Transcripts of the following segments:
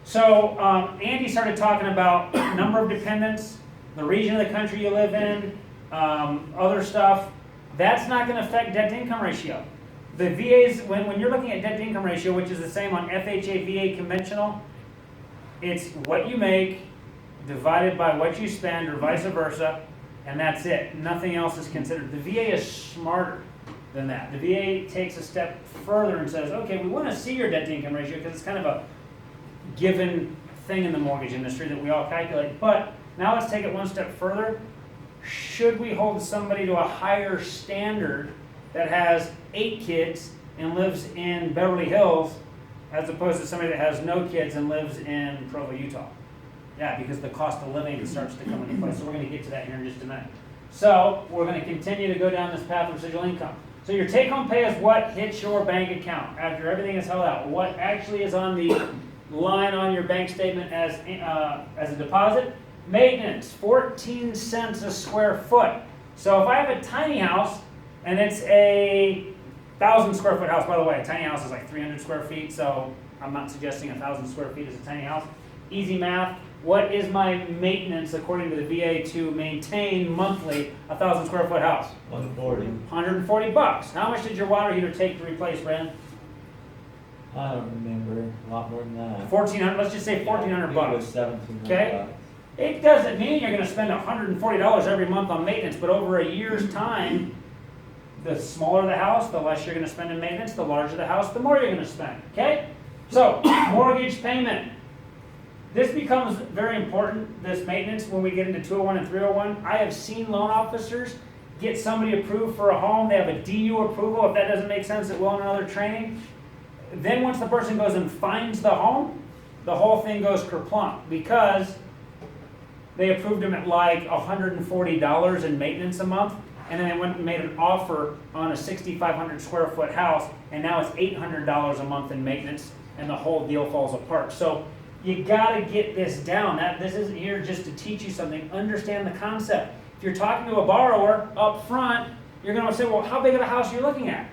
So Andy started talking about number of dependents, the region of the country you live in, other stuff. That's not going to affect debt-to-income ratio. The VAs, when you're looking at debt-to-income ratio, which is the same on FHA, VA conventional, it's what you make divided by what you spend or vice versa, and that's it. Nothing else is considered. The VA is smarter than that. The VA takes a step further and says, okay, we want to see your debt-to-income ratio because it's kind of a given thing in the mortgage industry that we all calculate. But now let's take it one step further. Should we hold somebody to a higher standard that has 8 kids and lives in Beverly Hills as opposed to somebody that has no kids and lives in Provo, Utah? Yeah, because the cost of living starts to come into play. So we're going to get to that here in just a minute. So we're going to continue to go down this path of residual income. So your take-home pay is what hits your bank account after everything is held out. What actually is on the line on your bank statement as a deposit. Maintenance, 14 cents a square foot. So if I have a tiny house, and it's a 1,000 square foot house, by the way, a tiny house is like 300 square feet, so I'm not suggesting 1,000 square feet is a tiny house. Easy math. What is my maintenance according to the VA to maintain monthly a 1,000 square foot house? 140. 140 bucks. How much did your water heater take to replace, Brandon? I don't remember. A lot more than that. 1,400. Let's just say 1,400 bucks. It was 1,700 Okay. bucks. It doesn't mean you're going to spend $140 every month on maintenance, but over a year's time, the smaller the house, the less you're going to spend in maintenance. The larger the house, the more you're going to spend. Okay? So, mortgage payment. This becomes very important, this maintenance, when we get into 201 and 301. I have seen loan officers get somebody approved for a home. They have a DU approval. If that doesn't make sense, it will in another training. Then once the person goes and finds the home, the whole thing goes kerplunk because they approved them at like $140 in maintenance a month, and then they went and made an offer on a 6,500 square foot house, and now it's $800 a month in maintenance, and the whole deal falls apart. So you got to get this down. This isn't here just to teach you something. Understand the concept. If you're talking to a borrower up front, you're going to say, well, how big of a house are you looking at?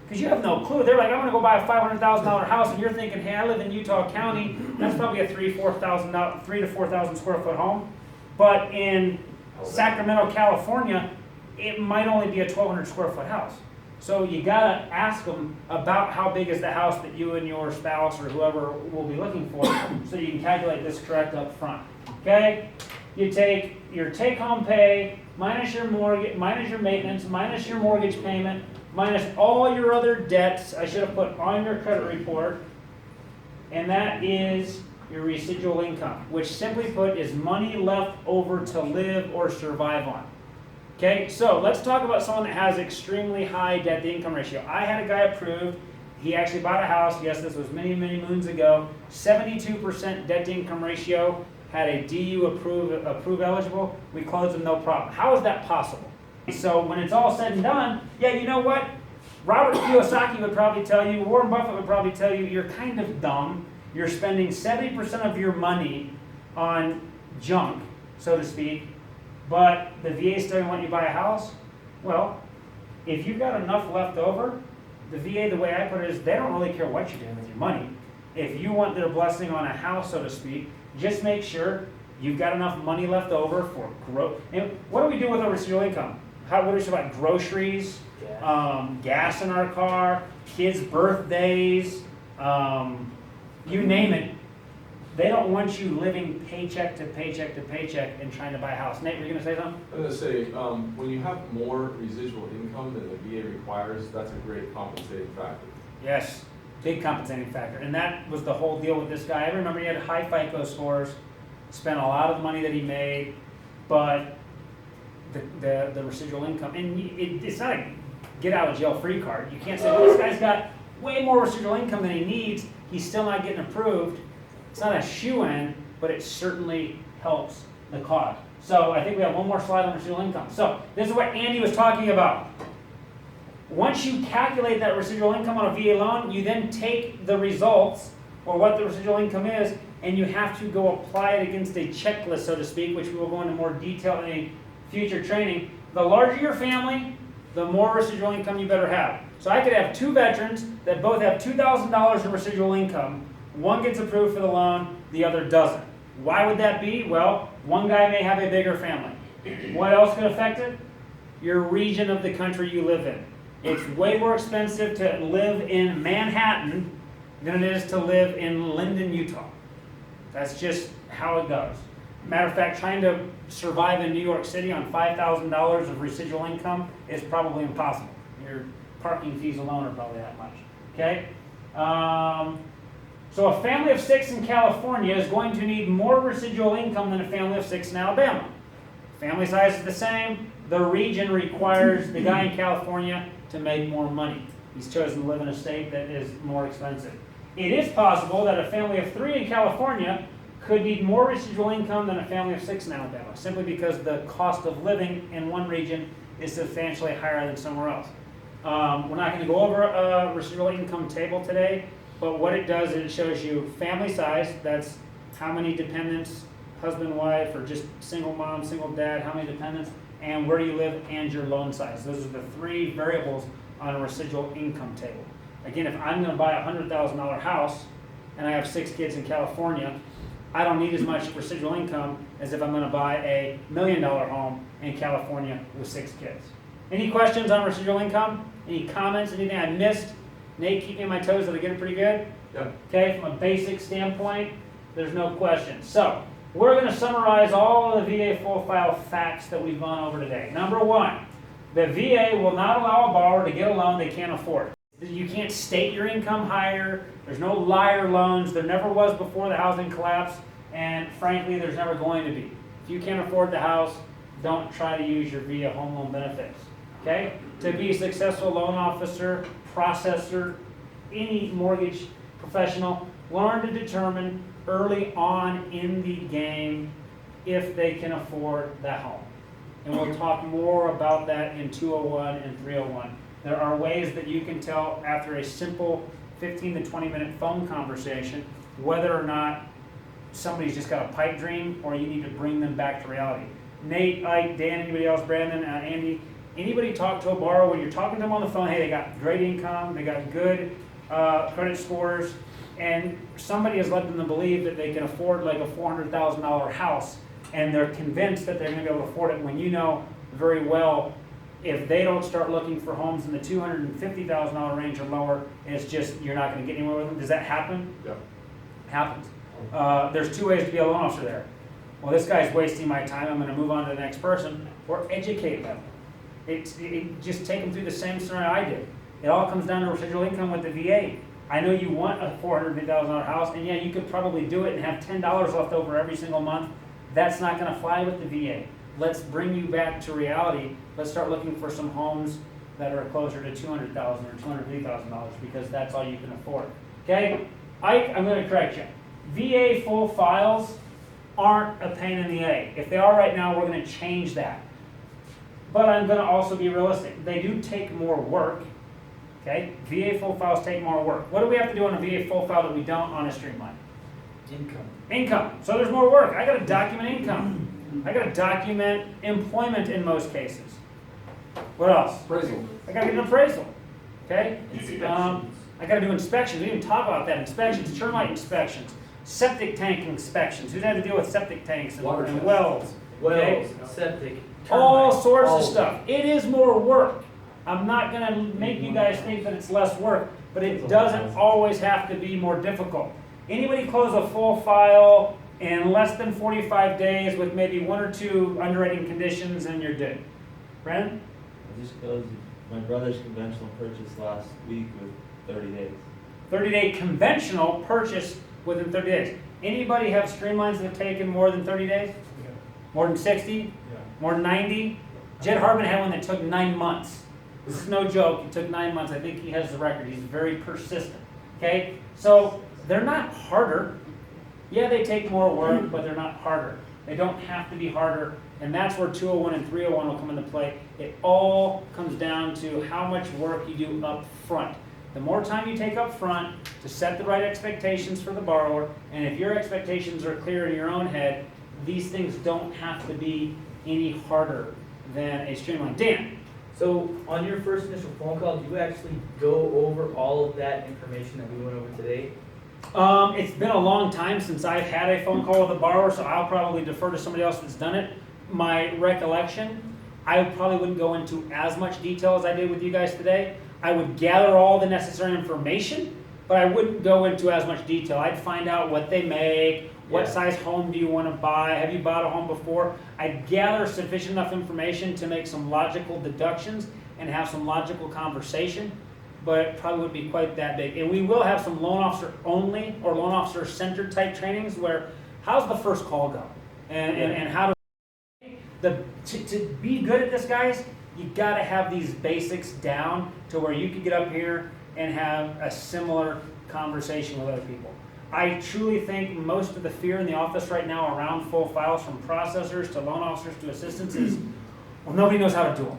Because you have no clue. They're like, I'm going to go buy a $500,000 house, and you're thinking, hey, I live in Utah County. That's probably a $3,000 to 4,000 square foot home. But in Sacramento, California, it might only be a 1,200 square foot house. So you got to ask them about how big is the house that you and your spouse or whoever will be looking for, so you can calculate this correct up front. Okay? You take your take-home pay minus your mortgage, minus your maintenance, minus your mortgage payment, minus all your other debts. I should have put on your credit report, and that is your residual income, which simply put is money left over to live or survive on. Okay, so let's talk about someone that has extremely high debt-to-income ratio. I had a guy approved. He actually bought a house. Yes, this was many, many moons ago. 72% debt-to-income ratio. Had a DU approve eligible. We closed him, no problem. How is that possible? So when it's all said and done, yeah, you know what? Robert Kiyosaki would probably tell you, Warren Buffett would probably tell you, you're kind of dumb. You're spending 70% of your money on junk, so to speak, but the VA still doesn't want you to buy a house. Well, if you've got enough left over, the VA, the way I put it is, they don't really care what you're doing with your money. If you want their blessing on a house, so to speak, just make sure you've got enough money left over for growth. And what do we do with our residual income? What do we say about groceries, gas in our car, kids' birthdays, you name it. They don't want you living paycheck to paycheck to paycheck and trying to buy a house. Nate, were you going to say something? I was going to say, when you have more residual income than the VA requires, that's a great compensating factor. Yes, big compensating factor. And that was the whole deal with this guy. I remember he had high FICO scores, spent a lot of the money that he made, but the residual income, and it's not a get out of jail free card. You can't say, well, this guy's got way more residual income than he needs. He's still not getting approved. It's not a shoo-in, but it certainly helps the cause. So I think we have one more slide on residual income. So this is what Andy was talking about. Once you calculate that residual income on a VA loan, you then take the results, or what the residual income is, and you have to go apply it against a checklist, so to speak, which we will go into more detail in a future training. The larger your family, the more residual income you better have. So I could have 2 veterans that both have $2,000 in residual income. One gets approved for the loan, the other doesn't. Why would that be? Well, one guy may have a bigger family. What else could affect it? Your region of the country you live in. It's way more expensive to live in Manhattan than it is to live in Linden, Utah. That's just how it goes. Matter of fact, trying to survive in New York City on $5,000 of residual income is probably impossible. Your parking fees alone are probably that much. Okay? So a family of 6 in California is going to need more residual income than a family of 6 in Alabama. Family size is the same. The region requires the guy in California to make more money. He's chosen to live in a state that is more expensive. It is possible that a family of 3 in California could need more residual income than a family of 6 in Alabama, simply because the cost of living in one region is substantially higher than somewhere else. We're not going to go over a residual income table today, but what it does is it shows you family size, that's how many dependents, husband, wife, or just single mom, single dad, how many dependents, and where do you live, and your loan size. Those are the 3 variables on a residual income table. Again, if I'm going to buy a $100,000 house and I have 6 kids in California, I don't need as much residual income as if I'm going to buy a $1 million home in California with 6 kids. Any questions on residual income? Any comments? Anything I missed? Nate, keep me on my toes. Did I get it pretty good? Yeah. Okay, from a basic standpoint, there's no question. So, we're going to summarize all of the VA full file facts that we've gone over today. Number 1, the VA will not allow a borrower to get a loan they can't afford. You can't state your income higher. There's no liar loans. There never was before the housing collapse, and frankly, there's never going to be. If you can't afford the house, don't try to use your VA home loan benefits. Okay? To be a successful loan officer, processor, any mortgage professional, learn to determine early on in the game if they can afford that home. And we'll talk more about that in 201 and 301. There are ways that you can tell after a simple 15 to 20 minute phone conversation whether or not somebody's just got a pipe dream or you need to bring them back to reality. Nate, Ike, Dan, anybody else, Brandon, Andy, anybody talk to a borrower when you're talking to them on the phone, hey, they got great income, they got good credit scores, and somebody has led them to believe that they can afford like a $400,000 house, and they're convinced that they're going to be able to afford it, when you know very well if they don't start looking for homes in the $250,000 range or lower, it's just you're not going to get anywhere with them. Does that happen? Yeah. Happens. There's 2 ways to be a loan officer there. Well, this guy's wasting my time, I'm going to move on to the next person, or educate them. Just take them through the same scenario I did. It all comes down to residual income with the VA. I know you want a $450,000 house, and yeah, you could probably do it and have $10 left over every single month. That's not going to fly with the VA. Let's bring you back to reality. Let's start looking for some homes that are closer to $200,000 or $250,000 because that's all you can afford. Okay? Ike, I'm going to correct you. VA full files aren't a pain in the A. If they are right now, we're going to change that. But I'm going to also be realistic. They do take more work. Okay? VA full files take more work. What do we have to do on a VA full file that we don't on a Streamline? Income. So there's more work. I got to document income. I got to document employment in most cases. What else? Appraisal. I got to get an appraisal. Okay? I got to do inspections. We didn't talk about that. Inspections, termite inspections, septic tank inspections. Who's had to deal with septic tanks and wells? Okay? Septic. All sorts of stuff. It is more work. I'm not going to make you guys think that it's less work, but it doesn't always have to be more difficult. Anybody close a full file in less than 45 days with maybe 1 or 2 underwriting conditions and you're good? Brandon? It just goes, my brother's conventional purchase last week with 30 days. 30-day conventional purchase within 30 days. Anybody have streamlines that have taken more than 30 days? Yeah. More than 60? Yeah. More than 90? Jed Harbin had one that took 9 months. This is no joke. It took 9 months. I think he has the record. He's very persistent. Okay? So they're not harder. Yeah, they take more work, but they're not harder. They don't have to be harder. And that's where 201 and 301 will come into play. It all comes down to how much work you do up front. The more time you take up front to set the right expectations for the borrower, and if your expectations are clear in your own head, these things don't have to be any harder than a streamline. Dan? So on your first initial phone call, do you actually go over all of that information that we went over today? It's been a long time since I've had a phone call with a borrower, so I'll probably defer to somebody else that's done it. My recollection, I probably wouldn't go into as much detail as I did with you guys today. I would gather all the necessary information, but I wouldn't go into as much detail. I'd find out what they make, what Yeah. size home do you want to buy, have you bought a home before? I'd gather sufficient enough information to make some logical deductions and have some logical conversation, but it probably wouldn't be quite that big. And we will have some loan officer only or loan officer centered type trainings where, how's the first call go? And how to be good at this, guys, you got to have these basics down to where you could get up here and have a similar conversation with other people. I truly think most of the fear in the office right now around full files, from processors to loan officers to assistants, is, well, nobody knows how to do them.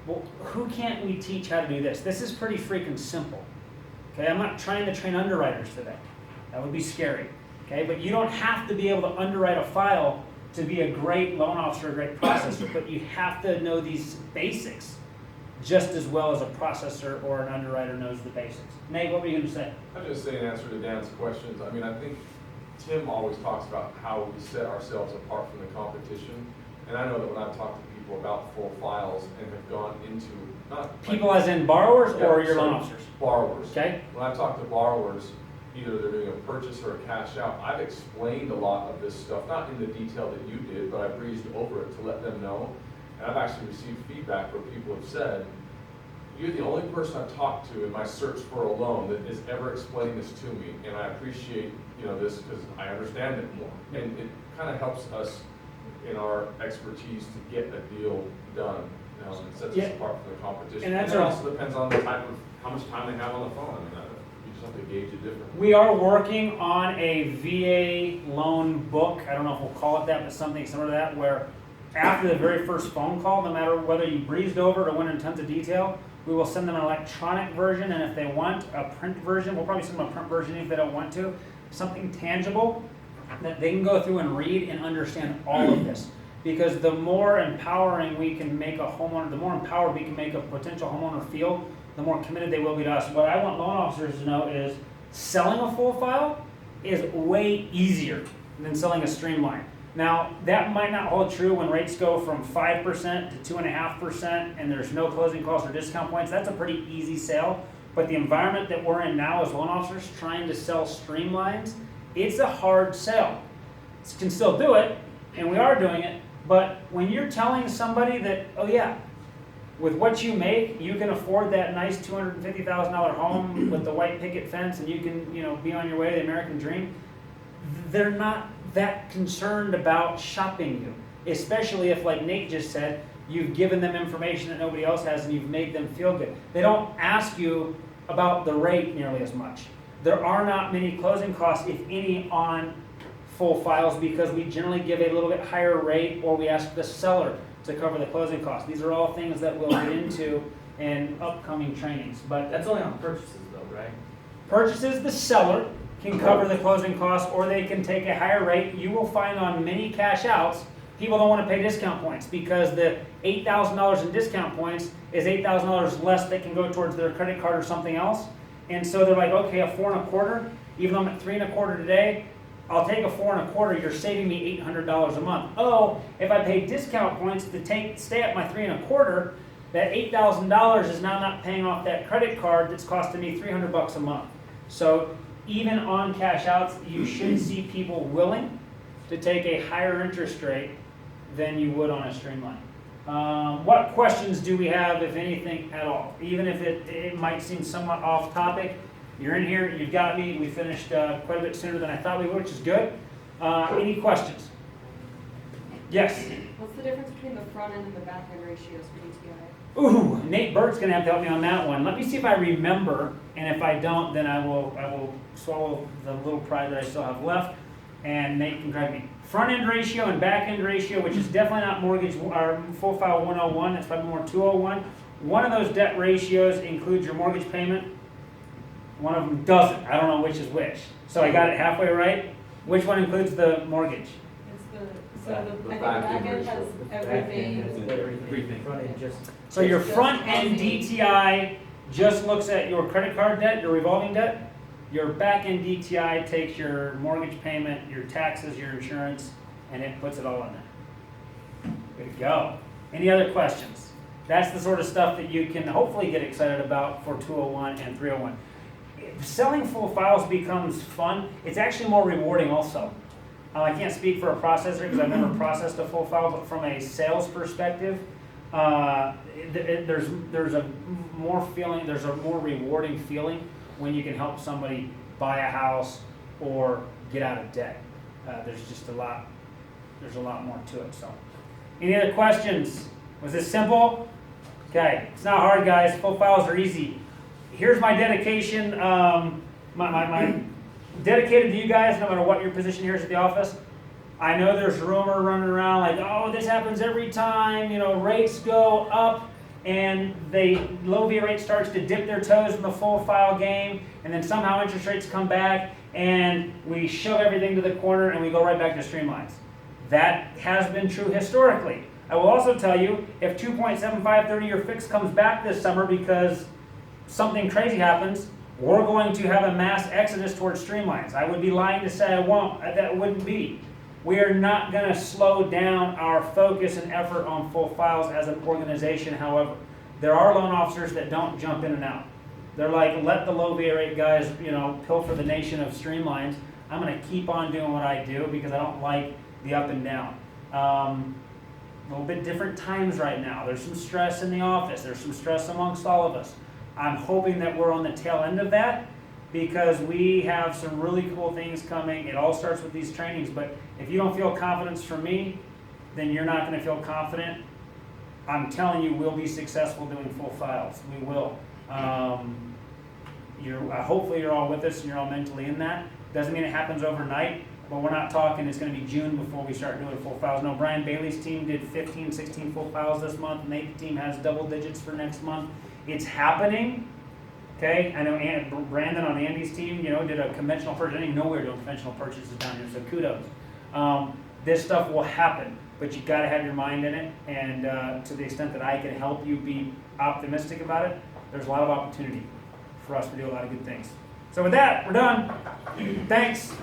Well, who can't we teach how to do this? This is pretty freaking simple. Okay, I'm not trying to train underwriters today. That would be scary. Okay, but you don't have to be able to underwrite a file to be a great loan officer, a great processor, but you have to know these basics just as well as a processor or an underwriter knows the basics. Nate, what were you going to say? I'm just saying, in answer to Dan's questions, I mean, I think Tim always talks about how we set ourselves apart from the competition. And I know that when I've talked to people about full files and have gone into, not People as in borrowers or Yeah, your loan sorry, officers? borrowers. Okay. When I've talked to borrowers, either they're doing a purchase or a cash out, I've explained a lot of this stuff, not in the detail that you did, but I breezed over it to let them know. And I've actually received feedback where people have said, you're the only person I've talked to in my search for a loan that is ever explaining this to me, and I appreciate, this because I understand it more. And it kind of helps us in our expertise to get a deal done, and sets us apart from the competition. And that's it also depends on the type of, how much time they have on the phone. I mean, you just have to gauge it differently. We are working on a VA loan book. I don't know if we'll call it that, but something similar to that, where after the very first phone call, no matter whether you breezed over it or went in tons of detail, we will send them an electronic version, and if they want a print version, we'll probably send them a print version if they don't want to. Something tangible that they can go through and read and understand all of this. Because the more empowering we can make a homeowner, the more empowered we can make a potential homeowner feel, the more committed they will be to us. What I want loan officers to know is selling a full file is way easier than selling a streamline. Now, that might not hold true when rates go from 5% to 2.5% and there's no closing costs or discount points. That's a pretty easy sale. But the environment that we're in now as loan officers trying to sell streamlines, it's a hard sell. You can still do it, and we are doing it, but when you're telling somebody that, oh yeah, with what you make, you can afford that nice $250,000 home with the white picket fence and you can, be on your way to the American dream, they're not that concerned about shopping you, especially if, like Nate just said, you've given them information that nobody else has and you've made them feel good. They don't ask you about the rate nearly as much. There are not many closing costs, if any, on full files because we generally give a little bit higher rate or we ask the seller to cover the closing costs. These are all things that we'll get into in upcoming trainings. But That's only on purchases though, right? purchases, the seller can cover the closing costs or they can take a higher rate. You will find on many cash outs, people don't want to pay discount points because the $8,000 in discount points is $8,000 less that can go towards their credit card or something else. And so they're like, okay, a 4 1/4, even though I'm at 3 1/4 today, I'll take a 4 1/4, you're saving me $800 a month. Oh, if I pay discount points to stay at my 3 1/4, that $8,000 is now not paying off that credit card that's costing me $300 a month. So even on cash outs, you should see people willing to take a higher interest rate than you would on a streamline. What questions do we have, if anything at all? Even if it might seem somewhat off topic, you're in here, you've got me. We finished quite a bit sooner than I thought we would, which is good. Any questions? Yes? What's the difference between the front end and the back end ratios for DTI? Ooh, Nate Burt's gonna have to help me on that one. Let me see if I remember, and if I don't, then I will swallow the little pride that I still have left, and Nate can correct me. Front end ratio and back end ratio, which is definitely not mortgage or full file 101, it's probably more 201. One of those debt ratios includes your mortgage payment. One of them doesn't. I don't know which is which. So I got it halfway right. Which one includes the mortgage? It's the, I think the back back end end has everything. Everything. Front end just. So your front end DTI just looks at your credit card debt, your revolving debt? Your back-end DTI takes your mortgage payment, your taxes, your insurance, and it puts it all in there. Good to go. Any other questions? That's the sort of stuff that you can hopefully get excited about for 201 and 301. If selling full files becomes fun, it's actually more rewarding also. I can't speak for a processor because I've never processed a full file, but from a sales perspective, there's a more rewarding feeling when you can help somebody buy a house or get out of debt. There's a lot more to it. So, any other questions? Was this simple? Okay, it's not hard, guys. Full files are easy. Here's my dedication. My dedicated to you guys, no matter what your position here is at the office. I know there's rumor running around like, oh, this happens every time, rates go up and low V rate starts to dip their toes in the full file game, and then somehow interest rates come back and we shove everything to the corner and we go right back to streamlines. That has been true historically. I will also tell you, if 2.75 30-year fix comes back this summer because something crazy happens, we're going to have a mass exodus towards streamlines. I would be lying to say I won't. That wouldn't be. We are not going to slow down our focus and effort on full files as an organization. However, there are loan officers that don't jump in and out. They're like, let the low VA rate guys, pilfer the nation of streamlines. I'm going to keep on doing what I do because I don't like the up and down. A little bit different times right now. There's some stress in the office. There's some stress amongst all of us. I'm hoping that we're on the tail end of that because we have some really cool things coming. It all starts with these trainings, but if you don't feel confidence from me, then you're not going to feel confident. I'm telling you, we'll be successful doing full files. We will. Hopefully you're all with us and you're all mentally in that. Doesn't mean it happens overnight, but we're not talking it's going to be June before we start doing full files. No, Brian Bailey's team did 15, 16 full files this month. Nate's team has double digits for next month. It's happening. Okay, I know Brandon on Andy's team, did a conventional purchase. I didn't even know we were doing conventional purchases down here, so kudos. This stuff will happen, but you got to have your mind in it. And to the extent that I can help you be optimistic about it, there's a lot of opportunity for us to do a lot of good things. So with that, we're done. Thanks.